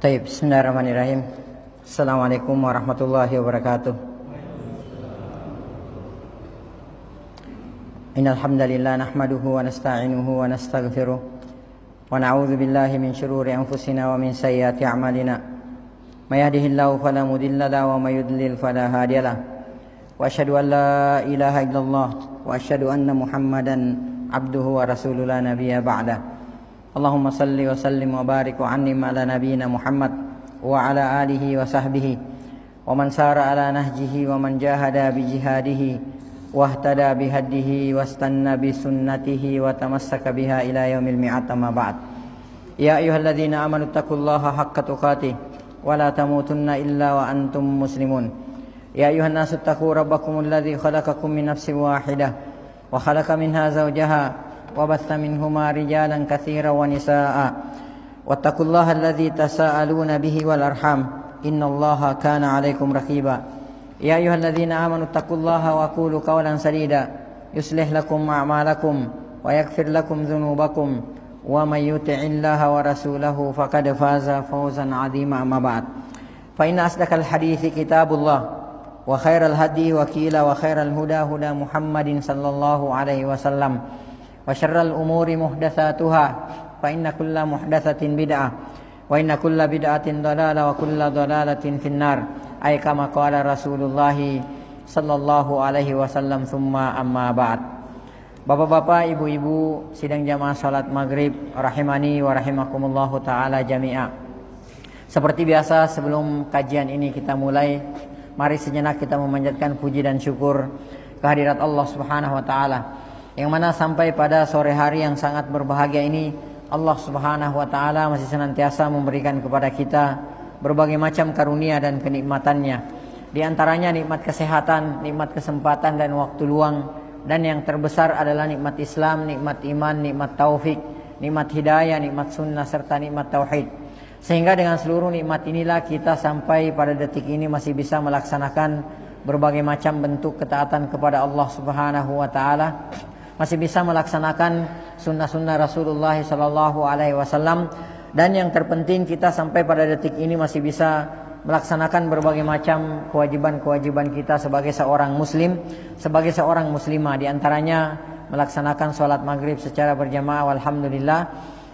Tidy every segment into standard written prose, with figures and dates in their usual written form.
Taib, bismillahirrahmanirrahim. Assalamualaikum warahmatullahi wabarakatuh. Innal hamdalillah nahmaduhu wa nasta'inuhu wa nastaghfiruh wa na'udzu billahi min shururi anfusina wa min sayyiati a'malina. May yahdihillahu fala mudilla lahu wa may yudlil fala hadiyalah. Wa asyhadu an la ilaha illallah wa asyhadu anna Muhammadan abduhu wa rasuluhu la nabiyya ba'da. Allahumma salli wa sallim wa barik wa annim ala nabiyyina Muhammad wa ala alihi wa sahbihi wa man sara ala nahjihi wa man jahada bi jihadihi wa ihtada bi hadihi wa istanna bi sunnatihi wa tamassaka biha ila yaumil mi'ad, amma ba'd. Ya ayyuhalladzina amanu taqullaha haqqa tuqatih wa la tamutunna illa wa antum muslimun. Ya ayyuhan nasu taqu rabbakumul ladzi khalaqakum min nafsin wahidah wa khalaqa minha zawjaha وبث منهما رجالا كثيرا ونساء واتقوا الله الذي تساءلون به والأرحام إن الله كان عليكم رقيبا. يا أيها الذين آمنوا اتقوا الله وقولوا قولا سديدا يصلح لكم أعمالكم ويغفر لكم ذنوبكم ومن يطع الله ورسوله فقد فاز فوزا عظيما، أما بعد. فإن أصدق الحديث كتاب الله وخير الهدي وخير الهدى هدى محمد صلى الله عليه وسلم wa syarral umuri muhdatsatuha fa inna kulla muhdatsatin bid'ah wa inna kulla bid'atin dhalalah wa kulla dhalalatin finnar, ay kama qala Rasulullah sallallahu alaihi wasallam, summa amma ba'd. Bapak-bapak, ibu-ibu sidang jamaah salat maghrib rahimani wa rahimakumullahu taala jami'a. Seperti biasa, sebelum kajian ini kita mulai, mari sejenak kita memanjatkan puji dan syukur kehadirat Allah Subhanahu wa taala, yang mana sampai pada sore hari yang sangat berbahagia ini Allah Subhanahu wa taala masih senantiasa memberikan kepada kita berbagai macam karunia dan kenikmatannya. Di antaranya nikmat kesehatan, nikmat kesempatan dan waktu luang, dan yang terbesar adalah nikmat Islam, nikmat iman, nikmat taufik, nikmat hidayah, nikmat sunnah serta nikmat tauhid. Sehingga dengan seluruh nikmat inilah kita sampai pada detik ini masih bisa melaksanakan berbagai macam bentuk ketaatan kepada Allah Subhanahu wa taala, masih bisa melaksanakan sunnah-sunnah Rasulullah sallallahu alaihi wasallam, dan yang terpenting kita sampai pada detik ini masih bisa melaksanakan berbagai macam kewajiban-kewajiban kita sebagai seorang muslim, sebagai seorang muslimah, di antaranya melaksanakan sholat maghrib secara berjamaah, alhamdulillah,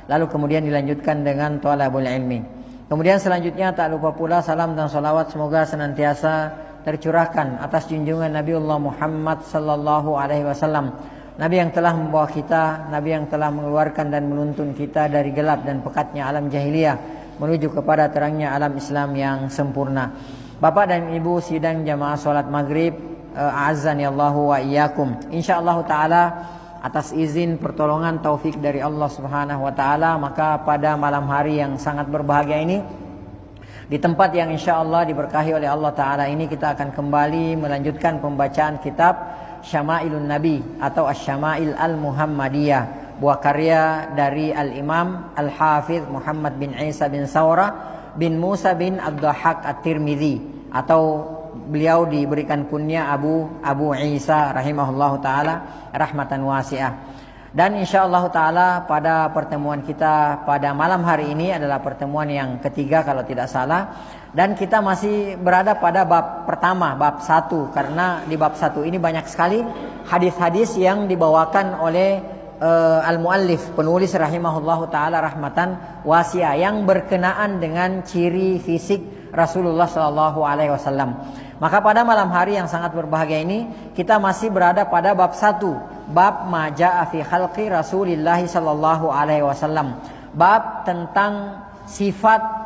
lalu kemudian dilanjutkan dengan thalabul ilmi. Kemudian selanjutnya tak lupa pula salam dan salawat semoga senantiasa tercurahkan atas junjungan Nabiullah Muhammad sallallahu alaihi wasallam, Nabi yang telah membawa kita, Nabi yang telah mengeluarkan dan menuntun kita dari gelap dan pekatnya alam jahiliyah menuju kepada terangnya alam Islam yang sempurna. Bapak dan Ibu sidang jamaah salat maghrib, a'azzani Allahu wa iyyakum. Insyaallah taala atas izin pertolongan taufik dari Allah Subhanahu wa taala, maka pada malam hari yang sangat berbahagia ini, di tempat yang insyaallah diberkahi oleh Allah taala ini, kita akan kembali melanjutkan pembacaan kitab Syama'ilun Nabi atau Asy-Syama'il Al-Muhammadiyah, buah karya dari Al-Imam Al-Hafidh Muhammad bin Isa bin Saura bin Musa bin Ad-Dhahhak At-Tirmidzi, atau beliau diberikan kunya Abu Isa rahimahullahu taala rahmatan wasi'ah. Dan insyaallah taala pada pertemuan kita pada malam hari ini adalah pertemuan yang ketiga kalau tidak salah, dan kita masih berada pada bab pertama, bab 1, karena di bab 1 ini banyak sekali hadis-hadis yang dibawakan oleh al-muallif, penulis rahimahullahu taala rahmatan wasi'ah, yang berkenaan dengan ciri fisik Rasulullah sallallahu alaihi wasallam. Maka pada malam hari yang sangat berbahagia ini kita masih berada pada bab 1, bab ma jaa fi khalqi Rasulillah sallallahu alaihi wasallam, bab tentang sifat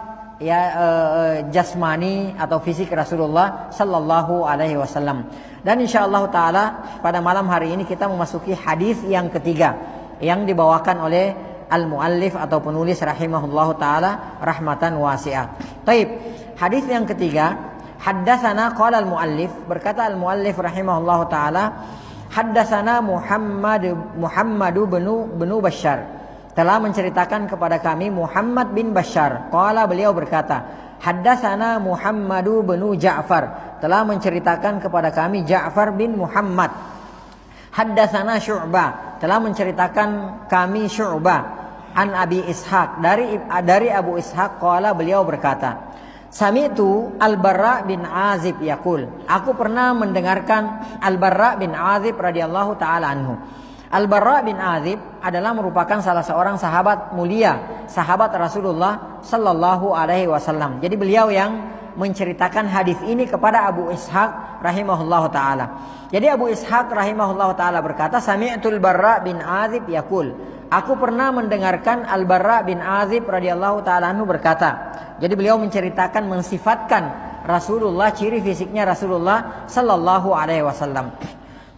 jasmani atau fisik Rasulullah sallallahu alaihi wasallam. Dan insyaallah taala pada malam hari ini kita memasuki hadis yang ketiga yang dibawakan oleh al-muallif atau penulis rahimahullahu taala rahmatan wasi'ah. Baik, hadis yang ketiga, haddatsana qala al-muallif, berkata al-muallif rahimahullahu taala, haddatsana Muhammad bin Bashar, telah menceritakan kepada kami Muhammad bin Bashar. Qala, beliau berkata, haddatsana Muhammad bin Ja'far, telah menceritakan kepada kami Ja'far bin Muhammad. Haddatsana Syu'bah, telah menceritakan kami Syu'bah. an Abi Ishaq dari Abu Ishaq qala beliau berkata, Sami'tu Al-Barra bin Azib yaqul, aku pernah mendengarkan Al-Barra bin Azib radhiyallahu taala anhu. Al-Barra bin Azib adalah merupakan salah seorang sahabat mulia, sahabat Rasulullah sallallahu alaihi wasallam. Jadi beliau yang menceritakan hadis ini kepada Abu Ishaq rahimahullahu taala. Jadi Abu Ishaq rahimahullahu taala berkata, Sami'tu Al-Barra bin Azib yaqul, aku pernah mendengarkan Al-Barra bin Azib radhiyallahu taala anhu berkata. Jadi beliau menceritakan, mensifatkan Rasulullah, ciri fisiknya Rasulullah sallallahu alaihi wasallam.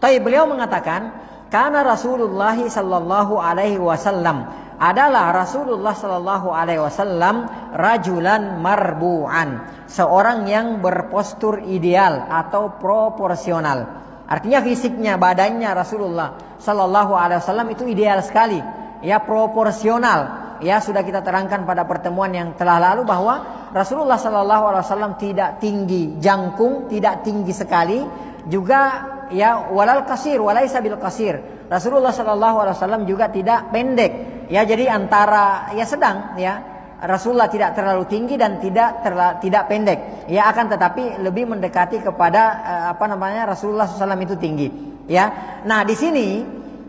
Tapi beliau mengatakan, karena Rasulullah sallallahu alaihi wasallam adalah Rasulullah sallallahu alaihi wasallam rajulan marbu'an, seorang yang berpostur ideal atau proporsional. Artinya fisiknya, badannya Rasulullah sallallahu alaihi wasallam itu ideal sekali, ya, proporsional. Ya, sudah kita terangkan pada pertemuan yang telah lalu bahwa Rasulullah sallallahu alaihi wasallam tidak tinggi jangkung, tidak tinggi sekali, juga ya walal qasir walaisa bil qasir. Rasulullah sallallahu alaihi wasallam juga tidak pendek. Ya, jadi antara ya sedang, ya. Rasulullah tidak terlalu tinggi dan tidak pendek. Ya, akan tetapi lebih mendekati kepada Rasulullah SAW itu tinggi. Ya. Nah, di sini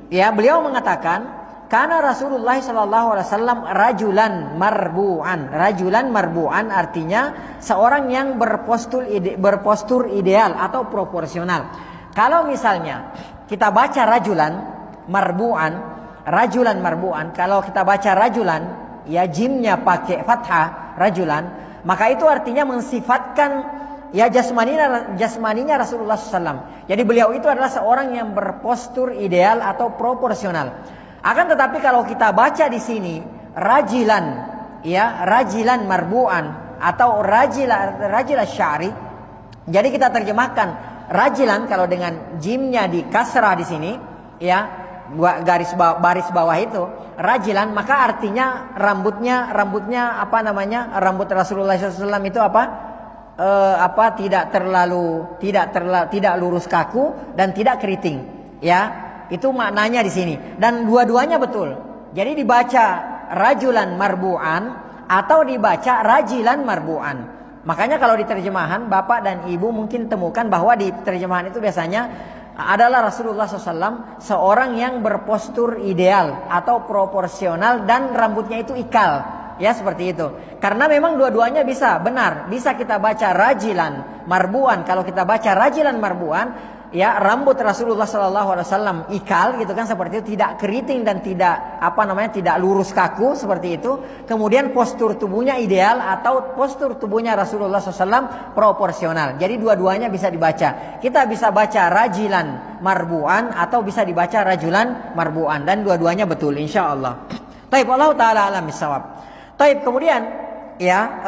ya beliau mengatakan karena Rasulullah SAW rajulan marbu'an. Rajulan marbu'an artinya seorang yang berpostur ideal atau proporsional. Kalau misalnya kita baca rajulan marbu'an, kalau kita baca rajulan, ya jimnya pakai fathah, rajulan, maka itu artinya mensifatkan ya jasmaninya Rasulullah SAW. Jadi beliau itu adalah seorang yang berpostur ideal atau proporsional. Akan tetapi kalau kita baca di sini rajilan, ya rajilan marbu'an atau rajila sya'ri. Jadi kita terjemahkan rajilan kalau dengan jimnya di kasrah di sini, ya baris bawah itu rajilan, maka artinya rambutnya rambut Rasulullah SAW itu tidak lurus kaku dan tidak keriting, ya. Itu maknanya di sini. Dan dua-duanya betul. Jadi dibaca rajulan marbu'an atau dibaca rajilan marbu'an. Makanya kalau di terjemahan Bapak dan Ibu mungkin temukan bahwa di terjemahan itu biasanya adalah Rasulullah SAW seorang yang berpostur ideal atau proporsional dan rambutnya itu ikal. Ya, seperti itu. Karena memang dua-duanya bisa, benar. Bisa kita baca rajilan marbu'an. Kalau kita baca rajilan marbu'an, ya rambut Rasulullah SAW ikal gitu kan, seperti itu, tidak keriting dan tidak lurus kaku seperti itu. Kemudian postur tubuhnya ideal atau postur tubuhnya Rasulullah SAW proporsional. Jadi dua-duanya bisa dibaca. Kita bisa baca rajilan marbu'an atau bisa dibaca rajulan marbu'an, dan dua-duanya betul insyaallah. Taib, Allah taala alam bisawab. Taib, kemudian ya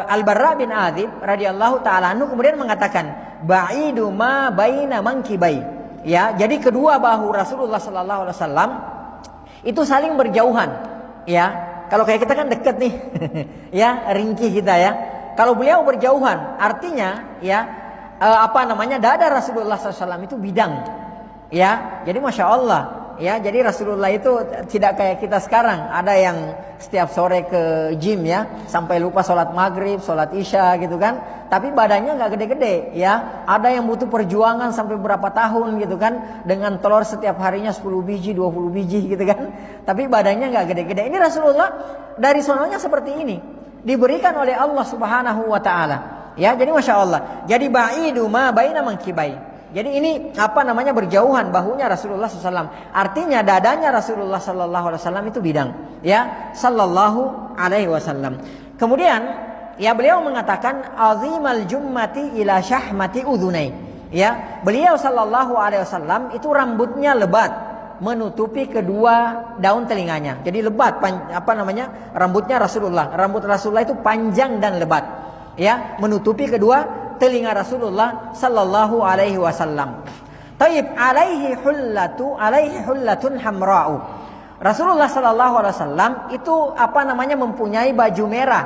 Al-Barra bin Azib radhiyallahu taala anhu kemudian mengatakan ba'idu ma baina mankibai. Ya, jadi kedua bahu Rasulullah sallallahu alaihi wasallam itu saling berjauhan. Ya, kalau kayak kita kan dekat nih. Ya, ringkih kita ya. Kalau beliau berjauhan, artinya ya dada Rasulullah sallallahu alaihi wasallam itu bidang. Ya, jadi masya Allah. Ya, jadi Rasulullah itu tidak kayak kita sekarang, ada yang setiap sore ke gym ya, sampai lupa sholat maghrib, sholat isya gitu kan. Tapi badannya nggak gede-gede ya. Ada yang butuh perjuangan sampai berapa tahun gitu kan, dengan telur setiap harinya 10 biji, 20 biji gitu kan. Tapi badannya nggak gede-gede. Ini Rasulullah dari sononya seperti ini, diberikan oleh Allah Subhanahu wa taala. Ya, jadi masya Allah. Jadi ba'idu ma baina mankibai. Jadi ini berjauhan bahunya Rasulullah SAW. Artinya dadanya Rasulullah SAW itu bidang, ya, sallallahu alaihi wasallam. Kemudian ya beliau mengatakan azimal jummati ila syahmati udhunai. Ya, beliau sallallahu alaihi wasallam itu rambutnya lebat menutupi kedua daun telinganya. Jadi lebat rambutnya Rasulullah. Rambut Rasulullah itu panjang dan lebat. Ya, menutupi kedua telinga Rasulullah sallallahu alaihi wasallam. Taib, alaihi hullatun hamra'u. Rasulullah sallallahu alaihi wasallam itu mempunyai baju merah,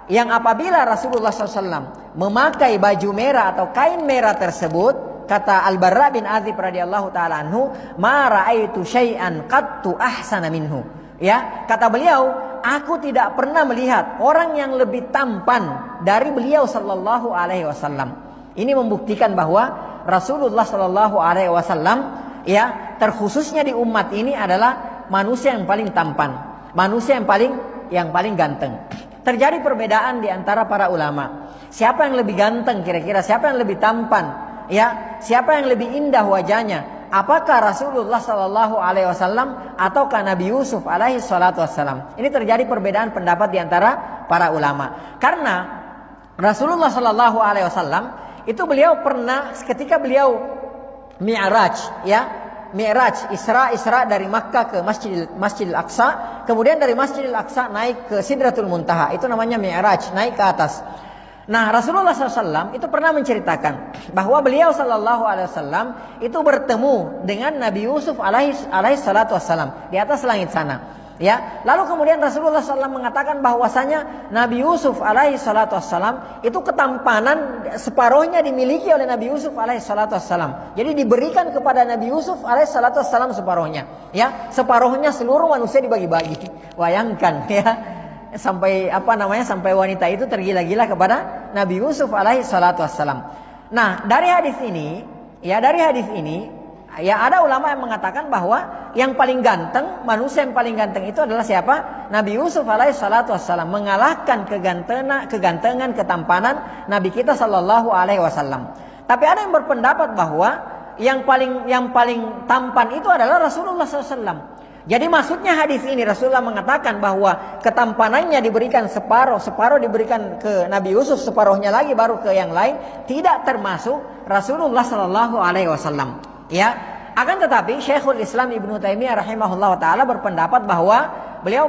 yang apabila Rasulullah SAW memakai baju merah atau kain merah tersebut, kata Al-Barra bin Azib radhiyallahu taala anhu, ma ra'aitu syai'an qattu ahsana minhu. Ya, kata beliau, aku tidak pernah melihat orang yang lebih tampan dari beliau sallallahu alaihi wasallam. Ini membuktikan bahwa Rasulullah sallallahu alaihi wasallam ya, terkhususnya di umat ini adalah manusia yang paling tampan, manusia yang paling ganteng. Terjadi perbedaan di antara para ulama. Siapa yang lebih ganteng kira-kira? Siapa yang lebih tampan? Ya, siapa yang lebih indah wajahnya? Apakah Rasulullah sallallahu alaihi wasallam ataukah Nabi Yusuf alaihi salatu wassalam? Ini terjadi perbedaan pendapat di antara para ulama. Karena Rasulullah sallallahu alaihi wasallam itu beliau pernah ketika beliau Mi'raj, ya, Mi'raj, Isra dari Makkah ke Masjidil Aqsa, kemudian dari Masjidil Aqsa naik ke Sidratul Muntaha. Itu namanya Mi'raj, naik ke atas. Nah, Rasulullah SAW itu pernah menceritakan bahwa beliau Sallallahu Alaihi Wasallam itu bertemu dengan Nabi Yusuf alaihi salatu wassalam di atas langit sana. Ya, lalu kemudian Rasulullah SAW mengatakan bahwasanya Nabi Yusuf alaihi salatu wassalam itu ketampanan separuhnya dimiliki oleh Nabi Yusuf alaihi salatu wassalam. Jadi diberikan kepada Nabi Yusuf alaihi salatu wassalam separuhnya. Ya, separuhnya seluruh manusia dibagi-bagi. Bayangkan ya. Sampai sampai wanita itu tergila-gila kepada Nabi Yusuf alaihi salatu wassalam. Nah, dari hadis ini ya ada ulama yang mengatakan bahwa yang paling ganteng, manusia yang paling ganteng itu adalah siapa? Nabi Yusuf alaihi salatu wassalam, mengalahkan kegantengan, ketampanan Nabi kita sallallahu alaihi wasallam. Tapi ada yang berpendapat bahwa yang paling tampan itu adalah Rasulullah sallallahu alaihi wasallam. Jadi maksudnya hadis ini Rasulullah mengatakan bahwa ketampanannya diberikan separuh diberikan ke Nabi Yusuf, separuhnya lagi baru ke yang lain, tidak termasuk Rasulullah sallallahu alaihi wasallam. Ya, akan tetapi Syekhul Islam Ibnu Taimiyah rahimahullah taala berpendapat bahwa beliau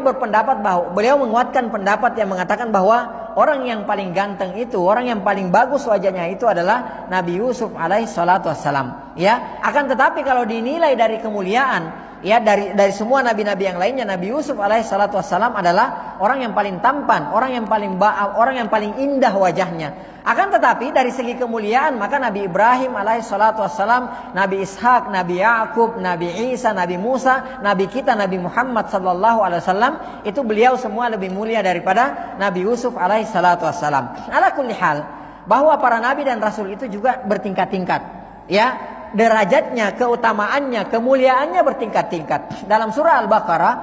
menguatkan pendapat yang mengatakan bahwa orang yang paling ganteng itu, orang yang paling bagus wajahnya itu adalah Nabi Yusuf alaihi salatu wassalam. Ya, akan tetapi kalau dinilai dari kemuliaan, ya, dari semua nabi-nabi yang lainnya, Nabi Yusuf alaihi salatu wassalam adalah orang yang paling tampan, orang yang paling indah wajahnya. Akan tetapi dari segi kemuliaan, maka Nabi Ibrahim alaihi salatu wassalam, Nabi Ishak, Nabi Yakub, Nabi Isa, Nabi Musa, Nabi kita Nabi Muhammad sallallahu alaihi wasallam, itu beliau semua lebih mulia daripada Nabi Yusuf alaihi salatu wassalam. Ala kulli hal, bahwa para nabi dan rasul itu juga bertingkat-tingkat. Ya, derajatnya, keutamaannya, kemuliaannya bertingkat-tingkat. Dalam surah Al-Baqarah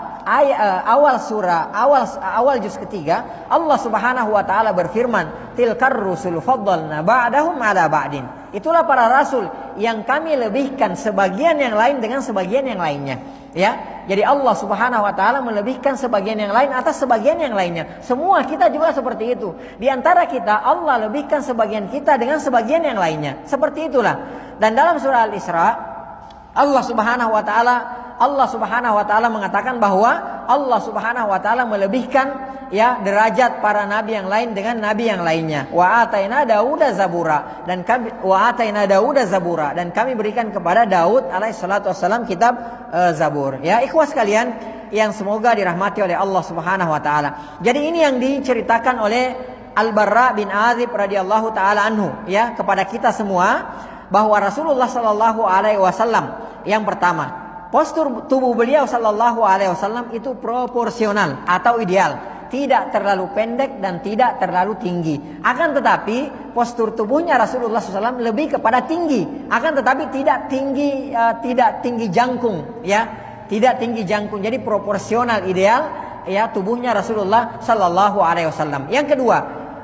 awal juz ketiga, Allah Subhanahu wa taala berfirman, "Tilkar rusulu faddalna ba'dahum 'ala ba'din." Itulah para rasul yang kami lebihkan sebagian yang lain dengan sebagian yang lainnya. Ya, jadi Allah Subhanahu wa taala melebihkan sebagian yang lain atas sebagian yang lainnya. Semua kita juga seperti itu. Di antara kita Allah lebihkan sebagian kita dengan sebagian yang lainnya. Seperti itulah. Dan dalam surah Al-Isra Allah Subhanahu wa taala mengatakan bahwa Allah Subhanahu wa taala melebihkan ya derajat para nabi yang lain dengan nabi yang lainnya. Wa ataina Dauda zabura, dan kami berikan kepada Daud alaihi salatu wassalam kitab Zabur. Ya, ikhwas sekalian yang semoga dirahmati oleh Allah Subhanahu wa taala. Jadi ini yang diceritakan oleh Al-Barra bin Azib radhiyallahu taala anhu ya kepada kita semua, bahwa Rasulullah sallallahu alaihi wasallam yang pertama, postur tubuh beliau sallallahu alaihi wasallam itu proporsional atau ideal, tidak terlalu pendek dan tidak terlalu tinggi. Akan tetapi postur tubuhnya Rasulullah SAW lebih kepada tinggi, akan tetapi tidak tinggi jangkung, ya, tidak tinggi jangkung. Jadi proporsional ideal, ya, tubuhnya Rasulullah sallallahu alaihi wasallam. Yang kedua,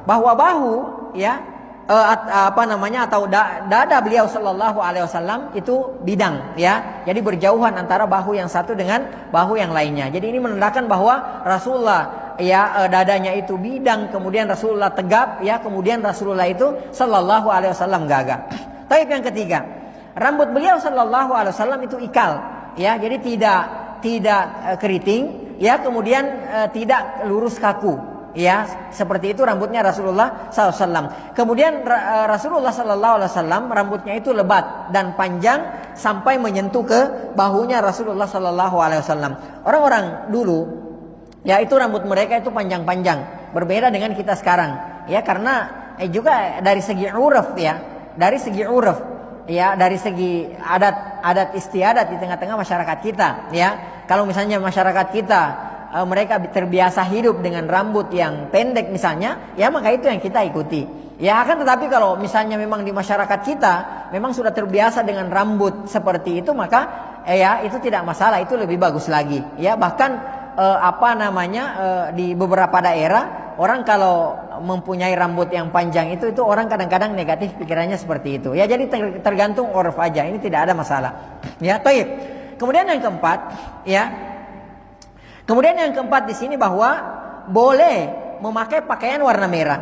bahwa bahu, ya, atau dada beliau sallallahu alaihi wasallam itu bidang, ya. Jadi berjauhan antara bahu yang satu dengan bahu yang lainnya. Jadi ini menandakan bahwa Rasulullah, ya, dadanya itu bidang, kemudian Rasulullah tegap, ya, kemudian Rasulullah itu sallallahu alaihi wasallam gagah. Tapi yang ketiga, rambut beliau sallallahu alaihi wasallam itu ikal, ya. Jadi tidak keriting, ya, kemudian tidak lurus kaku. Ya, seperti itu rambutnya Rasulullah SAW. Kemudian Rasulullah SAW rambutnya itu lebat dan panjang sampai menyentuh ke bahunya Rasulullah SAW. Orang-orang dulu, ya, itu rambut mereka itu panjang-panjang, berbeda dengan kita sekarang. Ya, karena juga dari segi uruf, ya, dari segi uruf, ya, dari segi adat istiadat di tengah-tengah masyarakat kita, ya. Kalau misalnya masyarakat kita mereka terbiasa hidup dengan rambut yang pendek misalnya, ya maka itu yang kita ikuti. Ya akan tetapi kalau misalnya memang di masyarakat kita memang sudah terbiasa dengan rambut seperti itu, maka ya itu tidak masalah, itu lebih bagus lagi. Ya bahkan di beberapa daerah orang kalau mempunyai rambut yang panjang itu orang kadang-kadang negatif pikirannya seperti itu. Ya jadi tergantung uruf aja, ini tidak ada masalah. Ya, taib. Kemudian yang keempat, ya. Kemudian yang keempat di sini bahwa boleh memakai pakaian warna merah.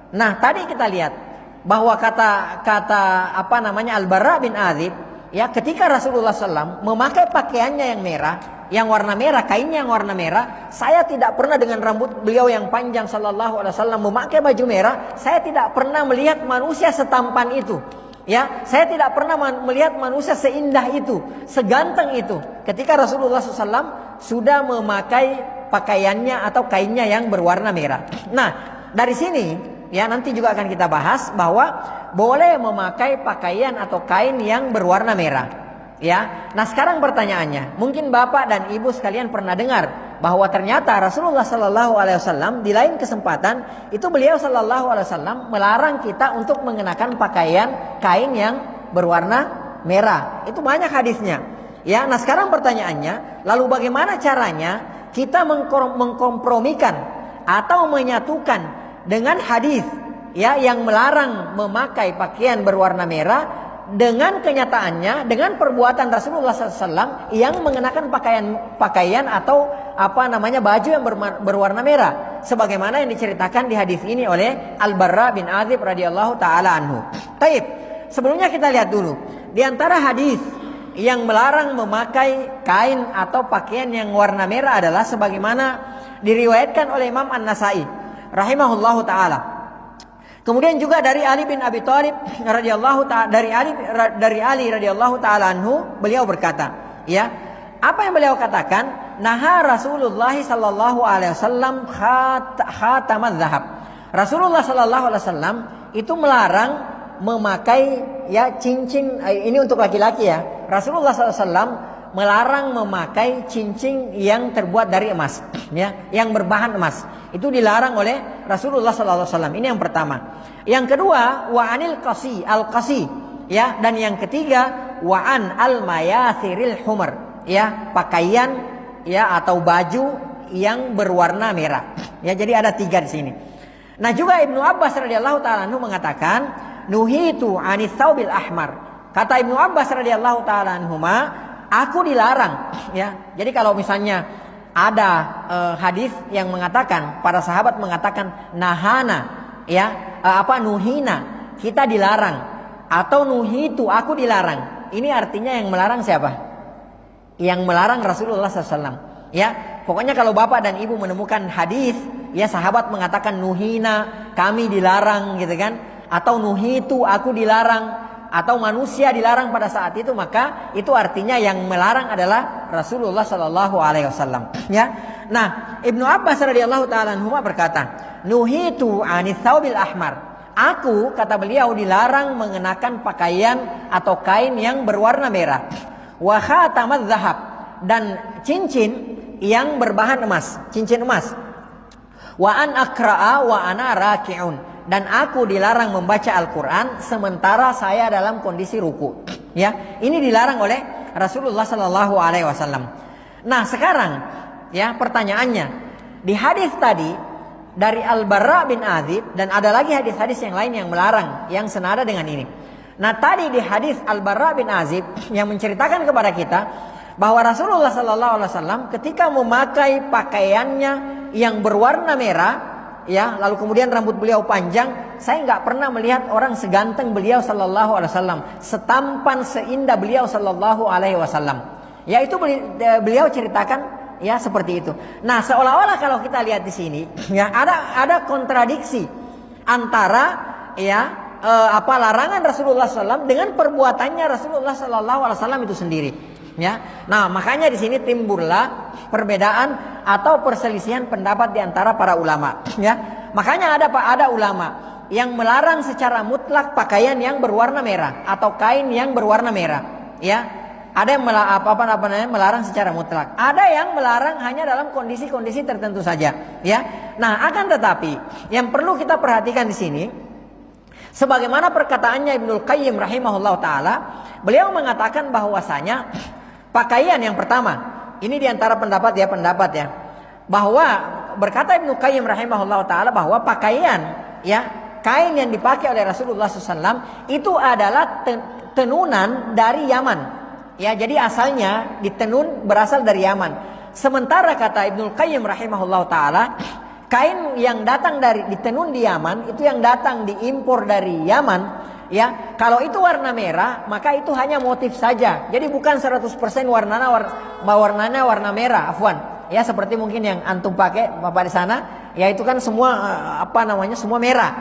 Nah, tadi kita lihat bahwa kata Al-Bara bin Azib, ya ketika Rasulullah SAW memakai pakaiannya yang merah, yang warna merah, kainnya yang warna merah, saya tidak pernah dengan rambut beliau yang panjang sallallahu alaihi wasallam memakai baju merah, saya tidak pernah melihat manusia setampan itu. Ya, saya tidak pernah melihat manusia seindah itu, seganteng itu. Ketika Rasulullah SAW sudah memakai pakaiannya atau kainnya yang berwarna merah. Nah, dari sini ya nanti juga akan kita bahas bahwa boleh memakai pakaian atau kain yang berwarna merah. Ya, nah sekarang pertanyaannya, mungkin bapak dan ibu sekalian pernah dengar bahwa ternyata Rasulullah Sallallahu Alaihi Wasallam di lain kesempatan itu beliau Sallallahu Alaihi Wasallam melarang kita untuk mengenakan pakaian kain yang berwarna merah. Itu banyak hadisnya. Ya, nah sekarang pertanyaannya, lalu bagaimana caranya kita mengkompromikan atau menyatukan dengan hadis ya yang melarang memakai pakaian berwarna merah dengan kenyataannya, dengan perbuatan Rasulullah SAW yang mengenakan pakaian atau baju yang berwarna merah, sebagaimana yang diceritakan di hadis ini oleh Al-Bara bin Azib radhiyallahu taala anhu. Taib. Sebelumnya kita lihat dulu di antara hadis yang melarang memakai kain atau pakaian yang warna merah adalah sebagaimana diriwayatkan oleh Imam An-Nasai rahimahullahu taala. Kemudian juga dari Ali bin Abi Thalib radhiyallahu dari Ali radhiyallahu taala anhu, beliau berkata, ya, apa yang beliau katakan? Naha Rasulullah sallallahu alaihi wasallam khatamaz zahab. Rasulullah sallallahu alaihi wasallam itu melarang memakai ya cincin, ini untuk laki-laki ya. Rasulullah sallallahu alaihi wasallam melarang memakai cincin yang terbuat dari emas, ya, yang berbahan emas. Itu dilarang oleh Rasulullah sallallahu alaihi wasallam. Ini yang pertama. Yang kedua, wa anil qasi, al-qasi, ya, dan yang ketiga wa an al-mayathiril humar, ya, pakaian ya atau baju yang berwarna merah. Ya, jadi ada 3 di sini. Nah, juga Ibnu Abbas radhiyallahu taala anhu mengatakan, nuhitu anis tsaubil ahmar. Kata Ibnu Abbas radhiyallahu taala anhuma, aku dilarang, ya. Jadi kalau misalnya ada hadis yang mengatakan, para sahabat mengatakan nahana, ya, nuhina, kita dilarang, atau nuhitu, aku dilarang. Ini artinya yang melarang siapa? Yang melarang Rasulullah SAW. Ya, pokoknya kalau bapak dan ibu menemukan hadis, ya sahabat mengatakan nuhina, kami dilarang, gitu kan? Atau nuhitu, aku dilarang. Atau manusia dilarang pada saat itu, maka itu artinya yang melarang adalah Rasulullah Sallallahu Alaihi Wasallam. Ya, nah Ibnu Abbas radhiyallahu taala anhu berkata, nuhitu anis tsaubil ahmar. Aku, kata beliau, dilarang mengenakan pakaian atau kain yang berwarna merah. Wa khatamaz zahab, dan cincin yang berbahan emas, cincin emas. Wa an akra'a wa ana raki'un. Dan aku dilarang membaca Al-Quran sementara saya dalam kondisi ruku. Ya, ini dilarang oleh Rasulullah Sallallahu Alaihi Wasallam. Nah sekarang, ya pertanyaannya, di hadis tadi dari Al-Bara bin Azib, dan ada lagi hadis-hadis yang lain yang melarang, yang senada dengan ini. Nah tadi di hadis Al-Bara bin Azib yang menceritakan kepada kita bahwa Rasulullah Sallallahu Alaihi Wasallam ketika memakai pakaiannya yang berwarna merah, ya, lalu kemudian rambut beliau panjang, saya nggak pernah melihat orang seganteng beliau Sallallahu Alaihi Wasallam, setampan seindah beliau Sallallahu Alaihi Wasallam. Ya, itu beliau ceritakan ya seperti itu. Nah, seolah-olah kalau kita lihat di sini, ya ada kontradiksi antara ya larangan Rasulullah SAW dengan perbuatannya Rasulullah Sallallahu Alaihi Wasallam itu sendiri. Ya, nah makanya di sini timbullah perbedaan atau perselisihan pendapat di antara para ulama. Ya, makanya ada ulama yang melarang secara mutlak pakaian yang berwarna merah atau kain yang berwarna merah. Ya, Ada yang melarang secara mutlak. Ada yang melarang hanya dalam kondisi-kondisi tertentu saja, ya. Nah, akan tetapi yang perlu kita perhatikan di sini, sebagaimana perkataannya Ibnul Qayyim rahimahullah taala, beliau mengatakan bahwasanya pakaian yang pertama, ini diantara pendapat ya, bahwa berkata Ibnul Qayyim rahimahullah taala bahwa pakaian, ya, kain yang dipakai oleh Rasulullah SAW itu adalah tenunan dari Yaman. Ya, jadi asalnya ditenun berasal dari Yaman. Sementara kata Ibnul Qayyim rahimahullah taala, kain yang datang dari ditenun di Yaman itu yang datang diimpor dari Yaman, ya. Kalau itu warna merah, maka itu hanya motif saja. Jadi bukan 100% warnanya warna merah, afwan. Ya, seperti mungkin yang antum pakai Bapak di sana, ya itu kan semua semua merah.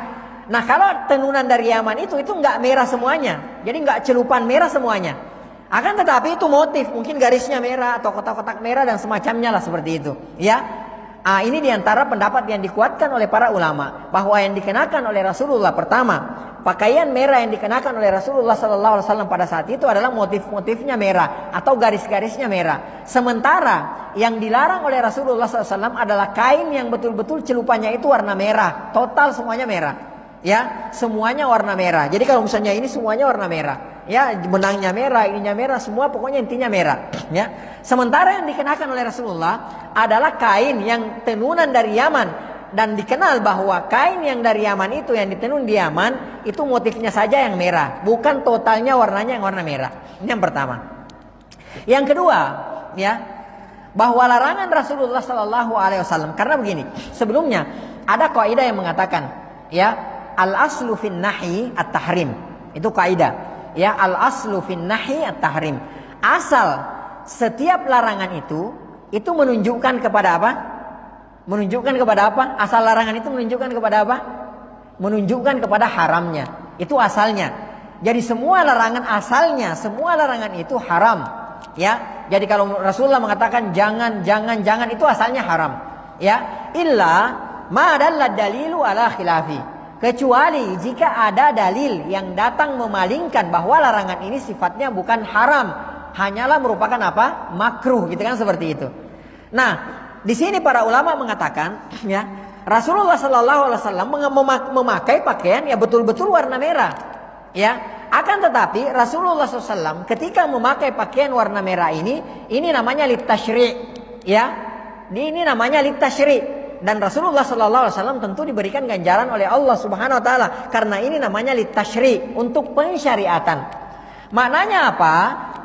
Nah, kalau tenunan dari Yaman itu enggak merah semuanya. Jadi enggak celupan merah semuanya. Akan tetapi itu motif, mungkin garisnya merah atau kotak-kotak merah dan semacamnya lah seperti itu, ya. Ini diantara pendapat yang dikuatkan oleh para ulama, bahwa yang dikenakan oleh Rasulullah pertama, pakaian merah yang dikenakan oleh Rasulullah SAW pada saat itu adalah motif-motifnya merah atau garis-garisnya merah. Sementara yang dilarang oleh Rasulullah SAW adalah kain yang betul-betul celupannya itu warna merah, total semuanya merah, ya, semuanya warna merah. Jadi kalau misalnya ini semuanya warna merah, ya, benangnya merah, ininya merah, semua pokoknya intinya merah, ya. Sementara yang dikenakan oleh Rasulullah adalah kain yang tenunan dari Yaman, dan dikenal bahwa kain yang dari Yaman itu yang ditenun di Yaman itu motifnya saja yang merah, bukan totalnya warnanya yang warna merah. Ini yang pertama. Yang kedua, ya, bahwa larangan Rasulullah SAW, karena begini, sebelumnya ada kaidah yang mengatakan, ya, al aslu fin nahi at-tahrim. Itu kaidah. Ya, al aslu fin nahi at-tahrim. Asal setiap larangan itu menunjukkan kepada apa? Menunjukkan kepada apa? Asal larangan itu menunjukkan kepada apa? Menunjukkan kepada haramnya. Itu asalnya. Jadi semua larangan asalnya, semua larangan itu haram. Ya. Jadi kalau Rasulullah mengatakan jangan itu asalnya haram. Ya. Illa ma dalla dalilu ala khilafi. Kecuali jika ada dalil yang datang memalingkan bahwa larangan ini sifatnya bukan haram, hanyalah merupakan apa? Makruh, gitu kan, seperti itu. Nah, di sini para ulama mengatakan, ya, Rasulullah SAW memakai pakaian ya betul-betul warna merah, ya. Akan tetapi Rasulullah SAW ketika memakai pakaian warna merah ini namanya litashri', ya. Ini namanya litashri'. Dan Rasulullah SAW tentu diberikan ganjaran oleh Allah Subhanahu Wa Taala karena ini namanya litashri', untuk pensyariatan. Maknanya apa?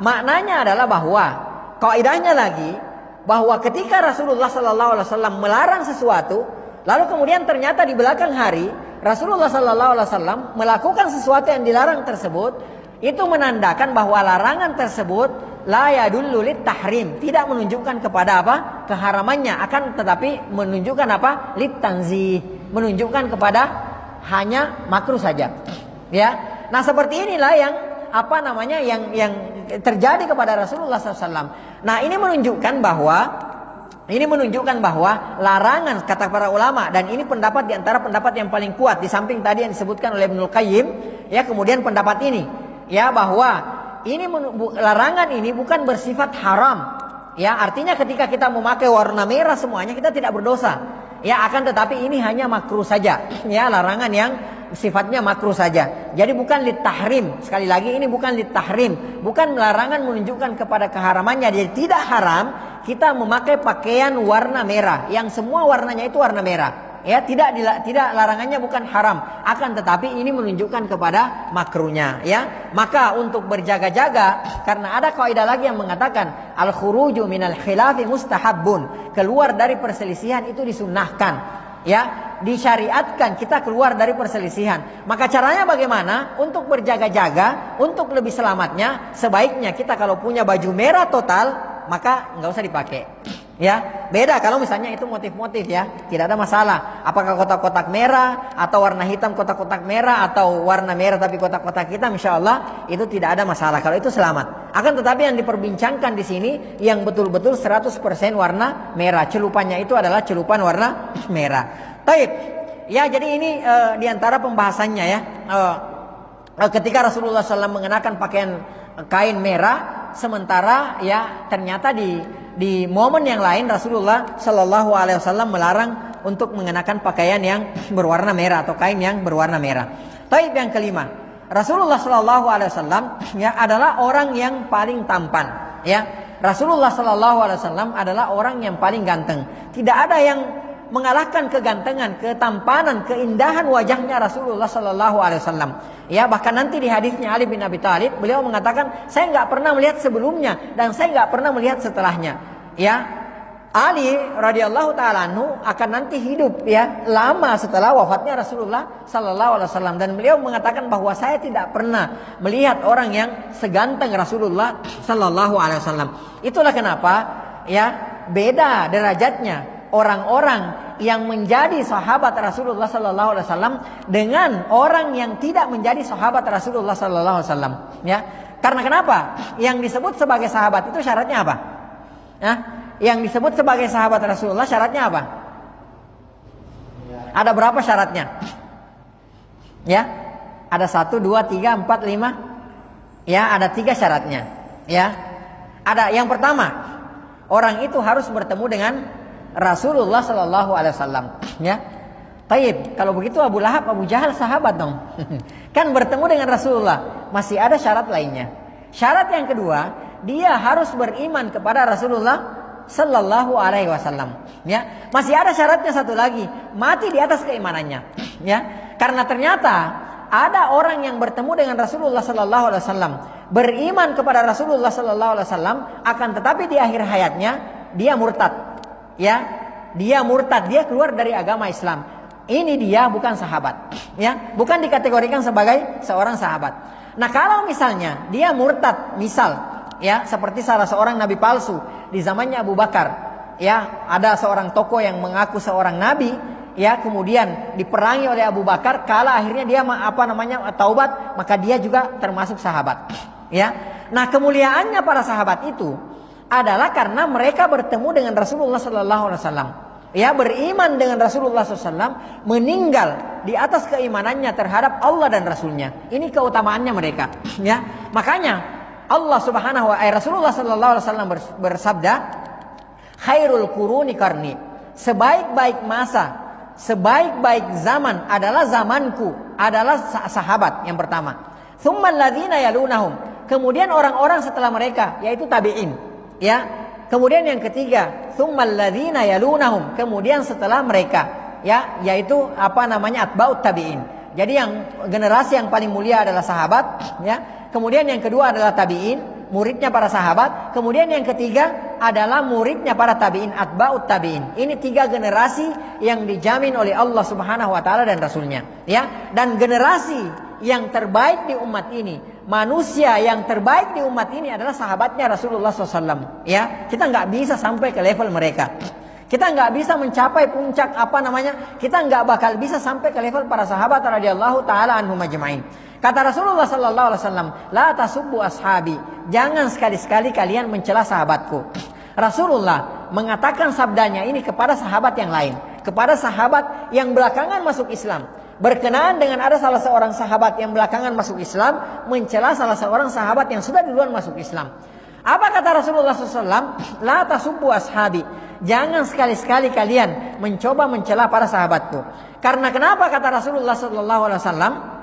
Maknanya adalah bahwa kaidahnya lagi bahwa ketika Rasulullah SAW melarang sesuatu, lalu kemudian ternyata di belakang hari Rasulullah SAW melakukan sesuatu yang dilarang tersebut, itu menandakan bahwa larangan tersebut la yadullu lit tahrim, tidak menunjukkan kepada apa? Keharamannya, akan tetapi menunjukkan apa? Lit tanzih, menunjukkan kepada hanya makruh saja. Ya. Nah, seperti inilah yang yang terjadi kepada Rasulullah SAW. Nah, ini menunjukkan bahwa larangan, kata para ulama, dan ini pendapat di antara pendapat yang paling kuat di samping tadi yang disebutkan oleh Ibnul Qayyim, ya, kemudian pendapat ini, ya, bahwa larangan ini bukan bersifat haram. Ya, artinya ketika kita memakai warna merah semuanya kita tidak berdosa. Ya, akan tetapi ini hanya makruh saja. Ya, larangan yang sifatnya makruh saja. Jadi bukan litahrim. Sekali lagi ini bukan litahrim, bukan larangan menunjukkan kepada keharamannya. Jadi tidak haram kita memakai pakaian warna merah yang semua warnanya itu warna merah. Ya, tidak larangannya bukan haram, akan tetapi ini menunjukkan kepada makruhnya, ya. Maka untuk berjaga-jaga, karena ada kaidah lagi yang mengatakan al khuruju minal khilafi mustahabbun, keluar dari perselisihan itu disunnahkan, ya, disyariatkan kita keluar dari perselisihan. Maka caranya bagaimana? Untuk berjaga-jaga, untuk lebih selamatnya, sebaiknya kita kalau punya baju merah total, maka nggak usah dipakai. Ya, beda kalau misalnya itu motif-motif, ya, tidak ada masalah. Apakah kotak-kotak merah atau warna hitam kotak-kotak merah atau warna merah tapi kotak-kotak hitam, insya Allah itu tidak ada masalah. Kalau itu selamat. Akan tetapi yang diperbincangkan di sini yang betul-betul 100% warna merah. Celupannya itu adalah celupan warna merah. Taib. Ya, jadi ini diantara pembahasannya, ya. Ketika Rasulullah SAW mengenakan pakaian kain merah, Sementara ya ternyata di momen yang lain Rasulullah Shallallahu Alaihi Wasallam melarang untuk mengenakan pakaian yang berwarna merah atau kain yang berwarna merah. Taib yang kelima, Rasulullah Shallallahu Alaihi Wasallam ya adalah orang yang paling tampan. Ya, Rasulullah Shallallahu Alaihi Wasallam adalah orang yang paling ganteng. Tidak ada yang mengalahkan kegantengan, ketampanan, keindahan wajahnya Rasulullah Shallallahu Alaihi Wasallam. Ya, bahkan nanti di hadisnya Ali bin Abi Thalib, beliau mengatakan, saya nggak pernah melihat sebelumnya dan saya nggak pernah melihat setelahnya. Ya, Ali radhiyallahu taala anhu akan nanti hidup ya lama setelah wafatnya Rasulullah Shallallahu Alaihi Wasallam, dan beliau mengatakan bahwa saya tidak pernah melihat orang yang seganteng Rasulullah Shallallahu Alaihi Wasallam. Itulah kenapa ya beda derajatnya orang-orang yang menjadi sahabat Rasulullah Sallallahu Alaihi Wasallam dengan orang yang tidak menjadi sahabat Rasulullah Sallallahu Alaihi Wasallam. Ya, karena kenapa? Yang disebut sebagai sahabat itu syaratnya apa? Ya, yang disebut sebagai sahabat Rasulullah syaratnya apa? Ada berapa syaratnya? Ya, ada 1, 2, 3, 4, 5. Ya, ada 3 syaratnya. Ya, ada yang pertama, orang itu harus bertemu dengan Rasulullah Shallallahu Alaihi Wasallam. Ya, taib. Kalau begitu Abu Lahab, Abu Jahal sahabat dong. Kan bertemu dengan Rasulullah. Masih ada syarat lainnya. Syarat yang kedua, dia harus beriman kepada Rasulullah Shallallahu Alaihi Wasallam. Ya, masih ada syaratnya satu lagi, mati di atas keimanannya. Ya, karena ternyata ada orang yang bertemu dengan Rasulullah Shallallahu Alaihi Wasallam, beriman kepada Rasulullah Shallallahu Alaihi Wasallam, akan tetapi di akhir hayatnya dia murtad. Ya, dia murtad, dia keluar dari agama Islam. Ini dia bukan sahabat. Ya, bukan dikategorikan sebagai seorang sahabat. Nah, kalau misalnya dia murtad, misal ya seperti salah seorang nabi palsu di zamannya Abu Bakar. Ya, ada seorang tokoh yang mengaku seorang nabi, ya, kemudian diperangi oleh Abu Bakar, kala akhirnya dia taubat, maka dia juga termasuk sahabat. Ya. Nah, kemuliaannya para sahabat itu adalah karena mereka bertemu dengan Rasulullah Sallallahu Alaihi Wasallam, ya, beriman dengan Rasulullah SAW, meninggal di atas keimanannya terhadap Allah dan Rasulnya. Ini keutamaannya mereka. Ya, makanya Allah Subhanahu wa Rasulullah Sallallahu Alaihi Wasallam bersabda, khairul quruni qarni, sebaik-baik masa, sebaik-baik zaman adalah zamanku, adalah sahabat yang pertama. Tsummal ladzina yalunahum, kemudian orang-orang setelah mereka, yaitu tabi'in. Ya, kemudian yang ketiga, tsummal ladzina yalunahum, kemudian setelah mereka, ya, yaitu atba'ut tabi'in. Jadi yang generasi yang paling mulia adalah sahabat, ya. Kemudian yang kedua adalah tabi'in, muridnya para sahabat. Kemudian yang ketiga adalah muridnya para tabi'in, atba'ut tabi'in. Ini 3 generasi yang dijamin oleh Allah Subhanahu wa taala dan Rasulnya, ya. Dan generasi yang terbaik di umat ini, manusia yang terbaik di umat ini adalah sahabatnya Rasulullah SAW. Ya, kita nggak bisa sampai ke level mereka. Kita nggak bisa mencapai puncak kita nggak bakal bisa sampai ke level para sahabat radhiyallahu taala anhum ajma'in. Kata Rasulullah Sallallahu Alaihi Wasallam, la tasubbu ashabi, jangan sekali-sekali kalian mencela sahabatku. Rasulullah mengatakan sabdanya ini kepada sahabat yang lain, kepada sahabat yang belakangan masuk Islam. Berkenaan dengan ada salah seorang sahabat yang belakangan masuk Islam mencela salah seorang sahabat yang sudah duluan masuk Islam. Apa kata Rasulullah SAW? La tasubbu ashabi, jangan sekali-sekali kalian mencoba mencela para sahabatku. Karena kenapa kata Rasulullah SAW?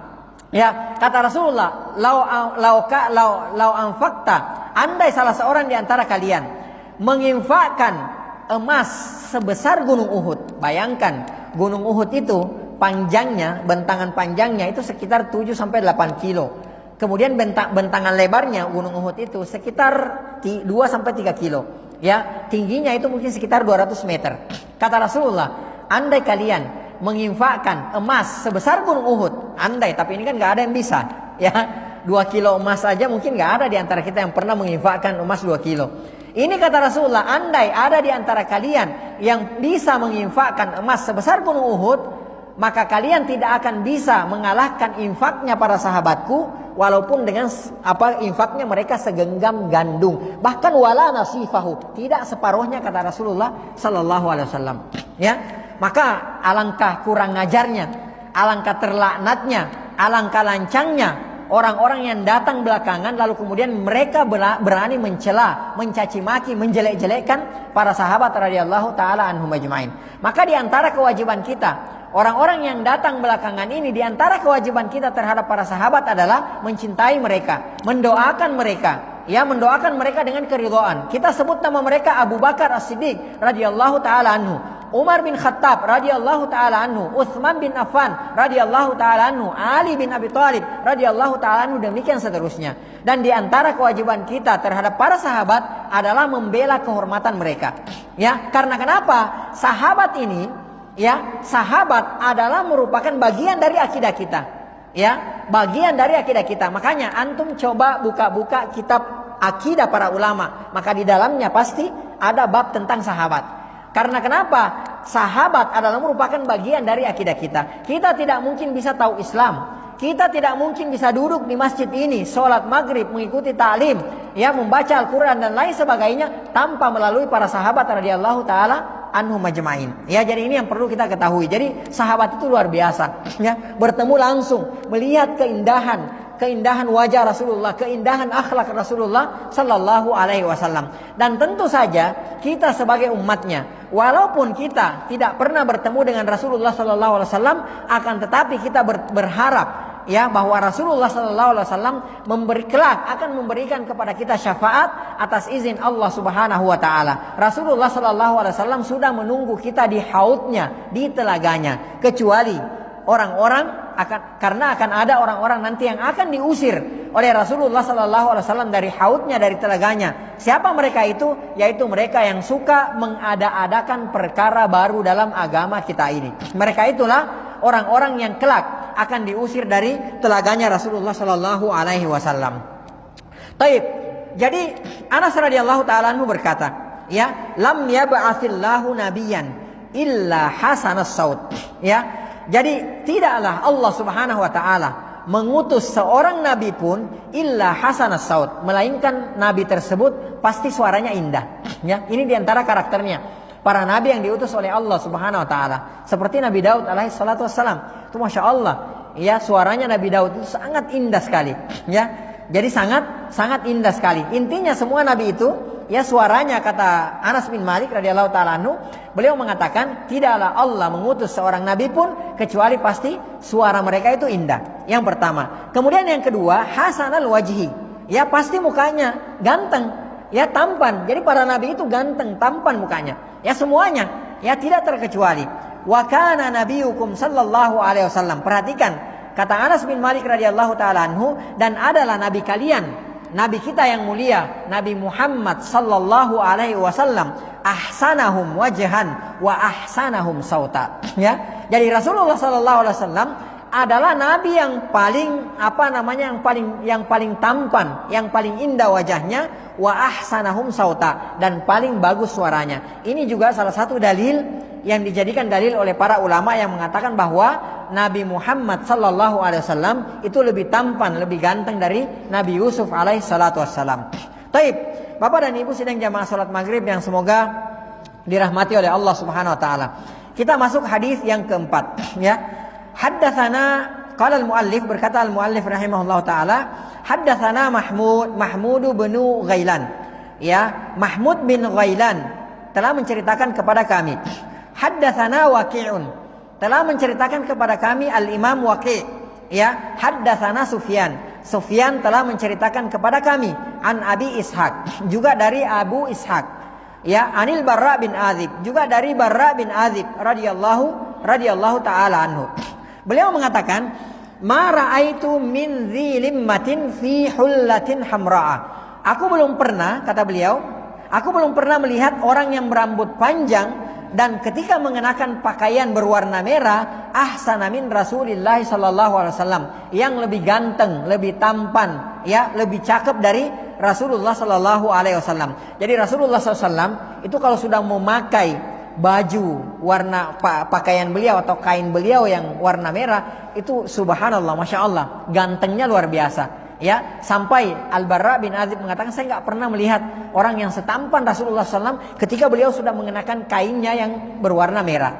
Ya, kata Rasulullah, lau anfaqta, andai salah seorang di antara kalian menginfakkan emas sebesar gunung Uhud. Bayangkan, gunung Uhud itu panjangnya, bentangan panjangnya itu sekitar 7-8 kilo. Kemudian bentangan lebarnya gunung Uhud itu sekitar 2-3 kilo. Ya, tingginya itu mungkin sekitar 200 meter. Kata Rasulullah, andai kalian menginfakkan emas sebesar gunung Uhud, andai, tapi ini kan nggak ada yang bisa. Ya, 2 kilo emas saja mungkin nggak ada di antara kita yang pernah menginfakkan emas 2 kilo. Ini kata Rasulullah, andai ada di antara kalian yang bisa menginfakkan emas sebesar gunung Uhud, maka kalian tidak akan bisa mengalahkan infaknya para sahabatku, walaupun dengan infaknya mereka segenggam gandum, bahkan wala nasifahu, tidak separuhnya, kata Rasulullah Sallallahu Alaihi Wasallam. Ya, maka alangkah kurang ngajarnya, alangkah terlaknatnya, alangkah lancangnya orang-orang yang datang belakangan lalu kemudian mereka berani mencela, mencaci maki, menjelek-jelekkan para sahabat radhiyallahu taala anhum ajmain. Maka di antara kewajiban kita, orang-orang yang datang belakangan ini, di antara kewajiban kita terhadap para sahabat adalah mencintai mereka, mendoakan mereka, ya, mendoakan mereka dengan keridhaan. Kita sebut nama mereka Abu Bakar As-Siddiq radhiyallahu taala anhu, Umar bin Khattab radhiyallahu taala anhu, Utsman bin Affan radhiyallahu taala anhu, Ali bin Abi Thalib radhiyallahu taala anhu, demikian seterusnya. Dan di antara kewajiban kita terhadap para sahabat adalah membela kehormatan mereka. Ya, karena kenapa? Sahabat ini, ya, sahabat adalah merupakan bagian dari akidah kita. Ya, bagian dari akidah kita. Makanya antum coba buka-buka kitab akidah para ulama, maka di dalamnya pasti ada bab tentang sahabat. Karena kenapa? Sahabat adalah merupakan bagian dari akidah kita. Kita tidak mungkin bisa tahu Islam, kita tidak mungkin bisa duduk di masjid ini, sholat maghrib, mengikuti ta'lim, ya, membaca Al-Quran dan lain sebagainya tanpa melalui para sahabat radhiyallahu taala anhum majma'in. Ya, jadi ini yang perlu kita ketahui. Jadi sahabat itu luar biasa, ya, bertemu langsung, melihat keindahan wajah Rasulullah, keindahan akhlak Rasulullah sallallahu alaihi wasallam. Dan tentu saja kita sebagai umatnya, walaupun kita tidak pernah bertemu dengan Rasulullah sallallahu alaihi wasallam, akan tetapi kita berharap, ya, bahwa Rasulullah sallallahu alaihi wasallam akan memberikan kepada kita syafaat atas izin Allah Subhanahu wa taala. Rasulullah sallallahu alaihi wasallam sudah menunggu kita di haudnya, di telaganya, kecuali karena akan ada orang-orang nanti yang akan diusir oleh Rasulullah sallallahu alaihi wasallam dari haudnya, dari telaganya. Siapa mereka itu? Yaitu mereka yang suka mengada-adakan perkara baru dalam agama kita ini. Mereka itulah orang-orang yang kelak akan diusir dari telaganya Rasulullah sallallahu alaihi wasallam. Taib. Jadi Anas radhiyallahu taala anhu berkata, ya, lam yab'atsillahu nabiyyan illa hasanas saut. Ya. Jadi tidaklah Allah Subhanahu wa taala mengutus seorang nabi pun illa hasanas saut, melainkan nabi tersebut pasti suaranya indah. Ya, ini diantara karakternya para nabi yang diutus oleh Allah Subhanahu wa taala. Seperti Nabi Daud alaihi salatu wassalam. Itu Masya Allah, ya, suaranya Nabi Daud itu sangat indah sekali. Ya, jadi sangat indah sekali. Intinya semua nabi itu, ya, suaranya, kata Anas bin Malik radhiyallahu taala anhu, beliau mengatakan tidaklah Allah mengutus seorang nabi pun kecuali pasti suara mereka itu indah. Yang pertama. Kemudian yang kedua, hasanal wajhi. Ya, pasti mukanya ganteng, ya, tampan. Jadi para nabi itu ganteng, tampan mukanya. Ya, semuanya, ya, tidak terkecuali. Wa kana nabiyukum sallallahu alaihi wasallam. Perhatikan, kata Anas bin Malik radhiyallahu taala anhu, dan adalah nabi kalian, nabi kita yang mulia, Nabi Muhammad sallallahu alaihi wasallam, ahsanahum wajhan wa ahsanahum sauta. Ya. Jadi Rasulullah sallallahu alaihi wasallam adalah nabi yang paling yang paling tampan, yang paling indah wajahnya, wa ahsanahum sauta, dan paling bagus suaranya. Ini juga salah satu dalil yang dijadikan dalil oleh para ulama yang mengatakan bahwa Nabi Muhammad sallallahu alaihi wasallam itu lebih tampan, lebih ganteng dari Nabi Yusuf alaihi salatu wassalam. Taib, Bapak dan Ibu sidang jamaah salat maghrib yang semoga dirahmati oleh Allah Subhanahu wa taala. Kita masuk hadis yang keempat, ya. Haddatsana, qala al-muallif, berkata al-muallif rahimahullahu taala, haddatsana Mahmud bin Ghailan. Ya, Mahmud bin Ghailan telah menceritakan kepada kami. Haddatsana Waqi'un, telah menceritakan kepada kami al-Imam Waqi'. Ya, haddatsana Sufyan telah menceritakan kepada kami an Abi Ishaq, juga dari Abu Ishaq. Ya, anil Barra bin Azib, juga dari Barra bin Azib radhiyallahu taala anhu. Beliau mengatakan, ma ra'aitu min zilimmatin fi hullatin hamra'a. Aku belum pernah, kata beliau, aku belum pernah melihat orang yang berambut panjang dan ketika mengenakan pakaian berwarna merah, ahsana min Rasulillah sallallahu alaihi wasallam, yang lebih ganteng, lebih tampan, ya, lebih cakep dari Rasulullah sallallahu alaihi wasallam. Jadi Rasulullah sallallahu alaihi wasallam itu kalau sudah memakai baju warna pakaian beliau atau kain beliau yang warna merah, itu subhanallah, masya Allah, gantengnya luar biasa. Ya, sampai Al-Barra bin Azib mengatakan, saya nggak pernah melihat orang yang setampan Rasulullah SAW ketika beliau sudah mengenakan kainnya yang berwarna merah.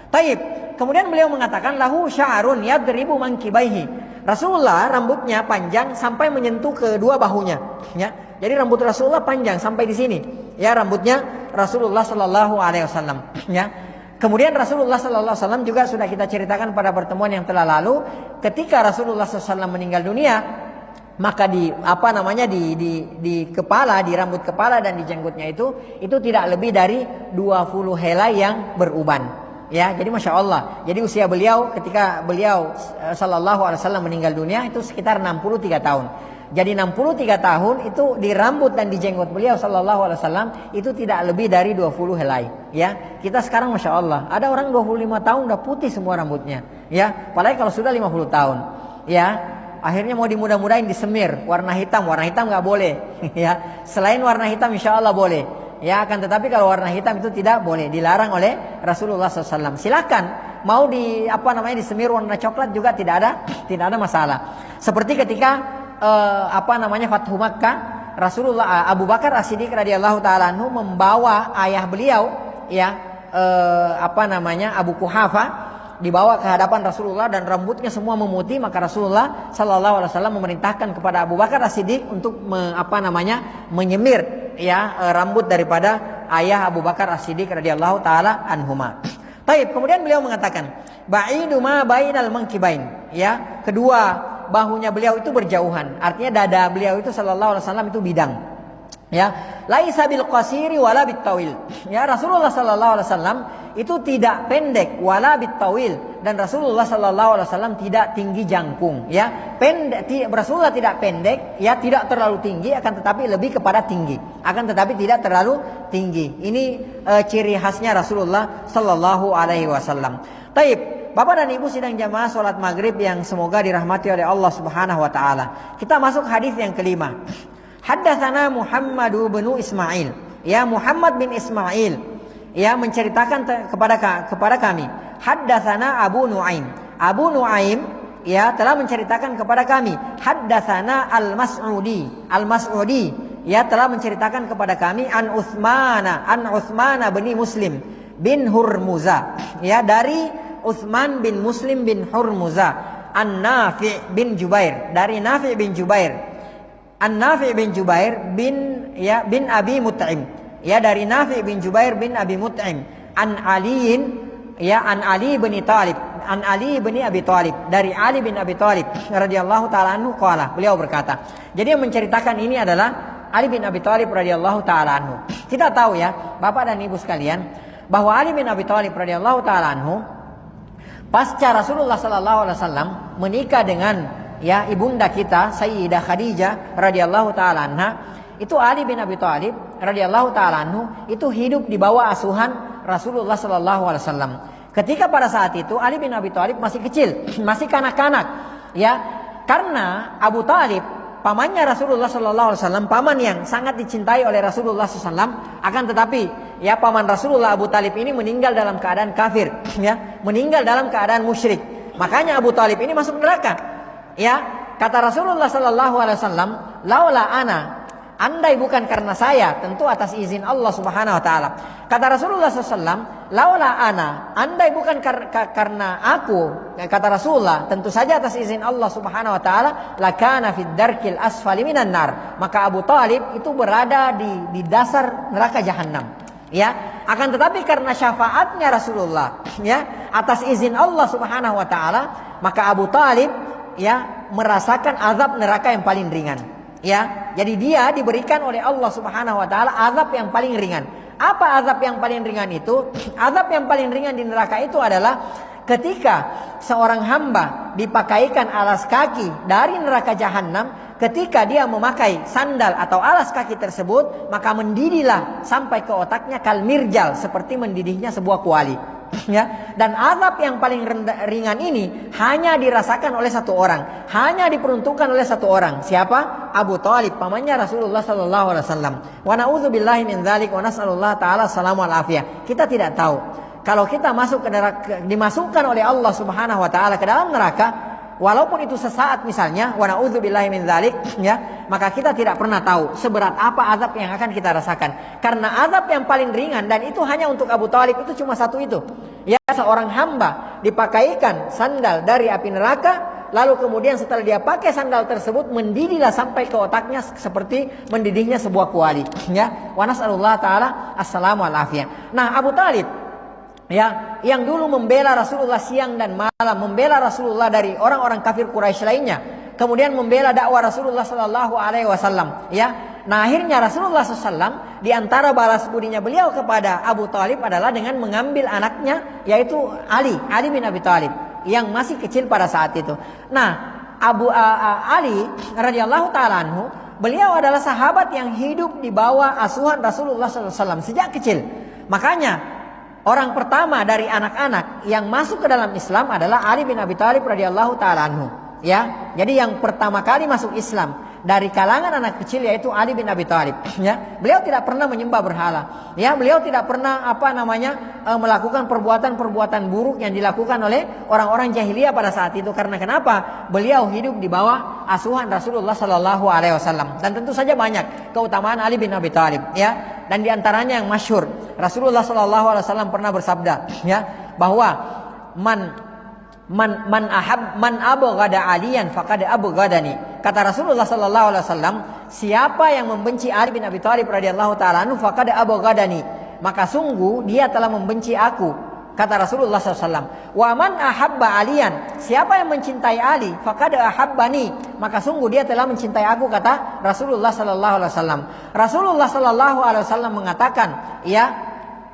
Taib, kemudian beliau mengatakan lahu sya'run yadribu mankibaihi. Rasulullah rambutnya panjang sampai menyentuh kedua bahunya, ya. Jadi rambut Rasulullah panjang sampai di sini, ya, rambutnya Rasulullah sallallahu alaihi wasallam, ya. Kemudian Rasulullah sallallahu alaihi wasallam juga sudah kita ceritakan pada pertemuan yang telah lalu, ketika Rasulullah sallallahu alaihi wasallam meninggal dunia, maka di kepala, di rambut kepala dan di jenggotnya itu tidak lebih dari 20 helai yang beruban, ya. Jadi Masya Allah, jadi usia beliau ketika beliau sallallahu alaihi wasallam meninggal dunia itu sekitar 63 tahun. Jadi 63 tahun itu di rambut dan di jenggot beliau sallallahu alaihi wasallam itu tidak lebih dari 20 helai, ya. Kita sekarang Masya Allah, ada orang 25 tahun udah putih semua rambutnya, ya. Apalagi kalau sudah 50 tahun, ya. Akhirnya mau dimudah-mudahin disemir warna hitam nggak boleh, ya. Selain warna hitam insya Allah boleh, ya. Akan tetapi kalau warna hitam itu tidak boleh, dilarang oleh Rasulullah SAW. Silakan mau disemir warna coklat juga tidak ada masalah. Seperti ketika Fathu Makkah, Rasulullah Abu Bakar As-Siddiq radhiyallahu taala anhu membawa ayah beliau, ya, Abu Quhafa, dibawa ke hadapan Rasulullah dan rambutnya semua memutih, maka Rasulullah sallallahu alaihi wasallam memerintahkan kepada Abu Bakar As-Siddiq untuk menyemir, ya, rambut daripada ayah Abu Bakar As-Siddiq radhiyallahu taala anhuma. Taib, kemudian beliau mengatakan ba'idu ma bainal mankibain, ya, kedua bahunya beliau itu berjauhan, artinya dada beliau itu sallallahu alaihi wasallam itu bidang, ya. Laisa bil qasiri wala bit tawil, ya. Rasulullah sallallahu alaihi wasallam itu tidak pendek wala bit tawil, dan Rasulullah sallallahu alaihi wasallam tidak tinggi jangkung, ya. Rasulullah tidak pendek, ya, tidak terlalu tinggi, akan tetapi lebih kepada tinggi, akan tetapi tidak terlalu tinggi. Ini ciri khasnya Rasulullah sallallahu alaihi wasallam. Taib, Bapak dan Ibu sidang jamaah salat maghrib yang semoga dirahmati oleh Allah Subhanahu wa taala. Kita masuk hadis yang kelima. Haddatsana Muhammad bin Ismail, ya, Muhammad bin Ismail, ya, menceritakan kepada kami. Haddatsana Abu Nuaim. Abu Nuaim, ya, telah menceritakan kepada kami. Haddatsana Al-Mas'udi. Al-Mas'udi, ya, telah menceritakan kepada kami an Utsman bin Muslim bin Hurmuza, ya, dari Utsman bin Muslim bin Hurmuza, An-Nafi' bin Jubair, dari Nafi' bin Jubair, An-Nafi' bin Jubair bin Abi Mut'im, ya, dari Nafi' bin Jubair bin Abi Mut'im, an Ali bin Talib, an Ali bin Abi Talib, dari Ali bin Abi Talib radhiyallahu taala anhu qala, beliau berkata. Jadi yang menceritakan ini adalah Ali bin Abi Talib radhiyallahu taala anhu. Kita tahu, ya, Bapak dan Ibu sekalian, bahwa Ali bin Abi Talib radhiyallahu taala anhu pasca Rasulullah sallallahu alaihi wasallam menikah dengan, ya, ibunda kita Sayyidah Khadijah radhiyallahu taala anha, itu Ali bin Abi Thalib radhiyallahu taala anhu itu hidup di bawah asuhan Rasulullah sallallahu alaihi wasallam. Ketika pada saat itu Ali bin Abi Thalib masih kecil, masih kanak-kanak, ya. Karena Abu Thalib pamannya Rasulullah sallallahu alaihi wasallam, paman yang sangat dicintai oleh Rasulullah sallallahu alaihi wasallam, akan tetapi, ya, paman Rasulullah Abu Talib ini meninggal dalam keadaan kafir, ya, meninggal dalam keadaan musyrik. Makanya Abu Talib ini masuk neraka, ya. Kata Rasulullah sallallahu alaihi wasallam, laula ana, andai bukan karena saya, tentu atas izin Allah Subhanahu wa taala. Kata Rasulullah sallallahu alaihi wasallam, laula ana, andai bukan karena aku, kata Rasulullah, tentu saja atas izin Allah Subhanahu wa taala, lakana fid darkil asfali minan nar, maka Abu Talib itu berada di dasar neraka jahanam, ya. Akan tetapi karena syafaatnya Rasulullah, ya, atas izin Allah Subhanahu wa taala, maka Abu Talib, ya, merasakan azab neraka yang paling ringan, ya. Jadi dia diberikan oleh Allah Subhanahu wa taala azab yang paling ringan. Apa azab yang paling ringan itu? Azab yang paling ringan di neraka itu adalah ketika seorang hamba dipakaikan alas kaki dari neraka jahanam, ketika dia memakai sandal atau alas kaki tersebut, maka mendidihlah sampai ke otaknya kalmirjal, seperti mendidihnya sebuah kuali, ya. Dan azab yang paling ringan ini hanya dirasakan oleh satu orang, hanya diperuntukkan oleh satu orang. Siapa? Abu Talib, pamannya Rasulullah sallallahu alaihi wasallam. Wa na'udzubillahi min dzalik wa nas'alullah taala salamu wal afiyah. Kita tidak tahu kalau kita masuk ke neraka, dimasukkan oleh Allah Subhanahu wa taala ke dalam neraka, walaupun itu sesaat misalnya, wa na'udzubillahi min dzalik, ya, maka kita tidak pernah tahu seberat apa azab yang akan kita rasakan. Karena azab yang paling ringan, dan itu hanya untuk Abu Thalib, itu cuma satu itu. Ya, seorang hamba dipakaikan sandal dari api neraka, lalu kemudian setelah dia pakai sandal tersebut, mendidihlah sampai ke otaknya seperti mendidihnya sebuah kuali. Ya, wa nas'alullah taala assalamu alafiyah. Nah, Abu Thalib, ya, yang dulu membela Rasulullah siang dan malam, membela Rasulullah dari orang-orang kafir Quraisy lainnya, kemudian membela dakwah Rasulullah Sallallahu Alaihi Wasallam. Ya, nah akhirnya Rasulullah SAW di antara balas budinya beliau kepada Abu Thalib adalah dengan mengambil anaknya, yaitu Ali bin Abi Thalib, yang masih kecil pada saat itu. Nah, Ali radhiyallahu taala anhu, beliau adalah sahabat yang hidup di bawah asuhan Rasulullah SAW sejak kecil. Makanya orang pertama dari anak-anak yang masuk ke dalam Islam adalah Ali bin Abi Thalib radhiyallahu taala anhu. Ya, jadi yang pertama kali masuk Islam dari kalangan anak kecil yaitu Ali bin Abi Thalib. Ya, beliau tidak pernah menyembah berhala. Ya, beliau tidak pernah melakukan perbuatan-perbuatan buruk yang dilakukan oleh orang-orang jahiliyah pada saat itu. Karena kenapa? Beliau hidup di bawah asuhan Rasulullah Sallallahu Alaihi Wasallam. Dan tentu saja banyak keutamaan Ali bin Abi Thalib. Ya, dan diantaranya yang masyhur, Rasulullah Sallallahu Alaihi Wasallam pernah bersabda, ya, bahwa man abghada aliyan faqad abghadani. Kata Rasulullah sallallahu alaihi wasallam, siapa yang membenci Ali bin Abi Thalib radhiyallahu taala anhu faqad abghadani, maka sungguh dia telah membenci aku. Kata Rasulullah sallallahu alaihi wasallam, wa man ahabba aliyan, siapa yang mencintai Ali faqad ahabbani, maka sungguh dia telah mencintai aku. Kata Rasulullah sallallahu alaihi wasallam. Rasulullah sallallahu alaihi wasallam mengatakan, ya,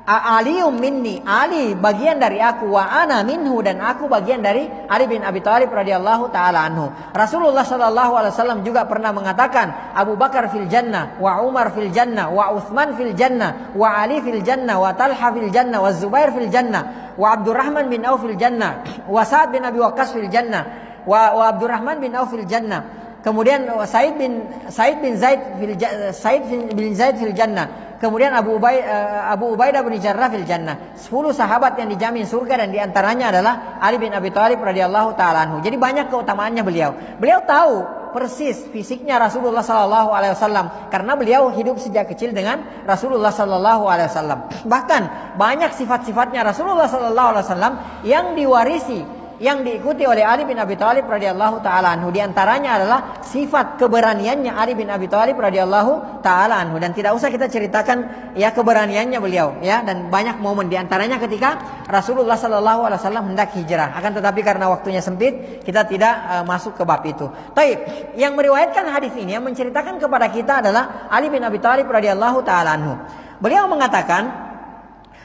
Alium minni, Ali bagian dari aku, wa ana minhu, dan aku bagian dari Ali bin Abi Thalib radhiyallahu taala anhu. Rasulullah sallallahu alaihi wasallam juga pernah mengatakan, Abu Bakar fil jannah, wa Umar fil jannah, wa Utsman fil jannah, wa Ali fil jannah, wa Talha fil jannah, wa Zubair fil jannah, wa Abdurrahman bin Auf fil jannah, wa Sa'ad bin Abi Waqqas fil jannah, wa Abdurrahman bin Auf fil jannah. Kemudian Said bin Zaid fil jannah. Kemudian Abu Ubaidah bin Jarrah fil jannah. 10 sahabat yang dijamin surga, dan diantaranya adalah Ali bin Abi Thalib radhiyallahu taala anhu. Jadi banyak keutamaannya beliau. Beliau tahu persis fisiknya Rasulullah sallallahu alaihi wasallam karena beliau hidup sejak kecil dengan Rasulullah sallallahu alaihi wasallam. Bahkan banyak sifat-sifatnya Rasulullah sallallahu alaihi wasallam yang diwarisi, yang diikuti oleh Ali bin Abi Thalib radhiyallahu taala anhu. Di antaranya adalah sifat keberaniannya Ali bin Abi Thalib radhiyallahu taala anhu, dan tidak usah kita ceritakan ya keberaniannya beliau, ya, dan banyak momen di antaranya ketika Rasulullah sallallahu alaihi wasallam hendak hijrah. Akan tetapi karena waktunya sempit, kita tidak masuk ke bab itu. Taib, yang meriwayatkan hadis ini yang menceritakan kepada kita adalah Ali bin Abi Thalib radhiyallahu taala anhu. Beliau mengatakan,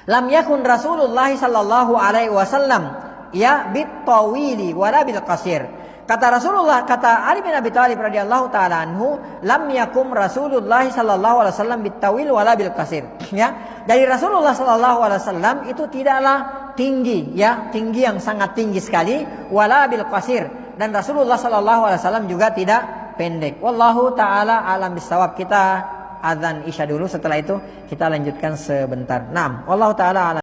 lam yakun Rasulullah sallallahu alaihi wasallam ya bit tawili wala bil qasir. Kata Rasulullah, kata Ali bin Abi Thalib radhiyallahu taala anhu, lam yakum Rasulullah sallallahu alaihi wasallam bit tawil wala bil qasir. Ya, dari Rasulullah sallallahu alaihi wasallam itu tidaklah tinggi, ya, tinggi yang sangat tinggi sekali, wala bil qasir, dan Rasulullah sallallahu alaihi wasallam juga tidak pendek. Wallahu taala alam bisawab. Kita azan isya dulu, setelah itu kita lanjutkan sebentar. Naam, wallahu taala alam.